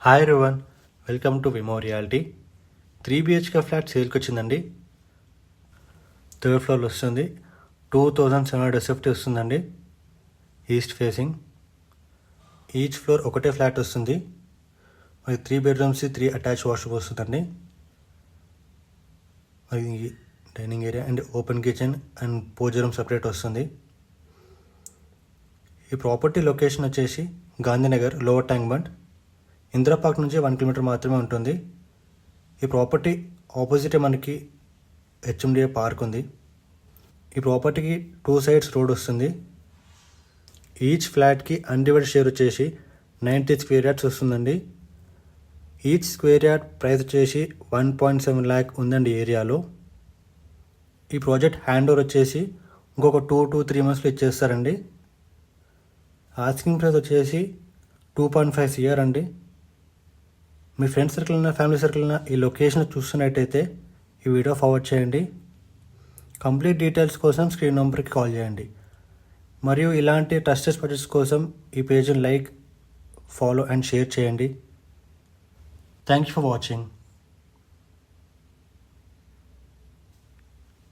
Hi everyone, welcome to Vimo reality. 3 BHK flat సేల్కి వచ్చిందండి. 3rd ఫ్లోర్లో వస్తుంది. 2700 SFT వస్తుందండి. East facing. ఈచ్ ఫ్లోర్ ఒకటే ఫ్లాట్ వస్తుంది. మరి 3 బెడ్రూమ్స్ 3 అటాచ్ వాష్రూమ్ వస్తుందండి. మరి dining area and open kitchen and puja room separate వస్తుంది. ఈ ప్రాపర్టీ లొకేషన్ వచ్చేసి Gandhinagar, lower tank bund, Indira park నుంచి 1 కిలోమీటర్ మాత్రమే ఉంటుంది. ఈ ప్రాపర్టీ ఆపోజిటే మనకి HMDA పార్క్ ఉంది. ఈ ప్రాపర్టీకి 2 సైడ్స్ రోడ్ వస్తుంది. ఈచ్ ఫ్లాట్కి అన్డివైడెడ్ షేర్ వచ్చేసి 90 స్క్వేర్ యార్డ్స్ వస్తుందండి. ఈచ్ స్క్వేర్ యార్డ్ ప్రైస్ వచ్చేసి 1.7 lakh ఉందండి ఏరియాలో. ఈ ప్రాజెక్ట్ హ్యాండ్ ఓవర్ వచ్చేసి ఇంకొక 2 to 3 monthsలో ఇచ్చేస్తారండి. ఆస్కింగ్ ప్రైస్ వచ్చేసి 2.5 CR అండి. మీ ఫ్రెండ్స్ సర్కిల్ అయినా ఫ్యామిలీ సర్కిల్ అయినా ఈ లొకేషన్ చూస్తున్నట్టయితే ఈ వీడియో ఫార్వర్డ్ చేయండి. కంప్లీట్ డీటెయిల్స్ కోసం స్క్రీన్ నెంబర్కి కాల్ చేయండి. మరియు ఇలాంటి ట్రస్టెడ్ ప్రాజెక్ట్స్ కోసం ఈ పేజ్ని లైక్, ఫాలో అండ్ షేర్ చేయండి. Thank you for watching.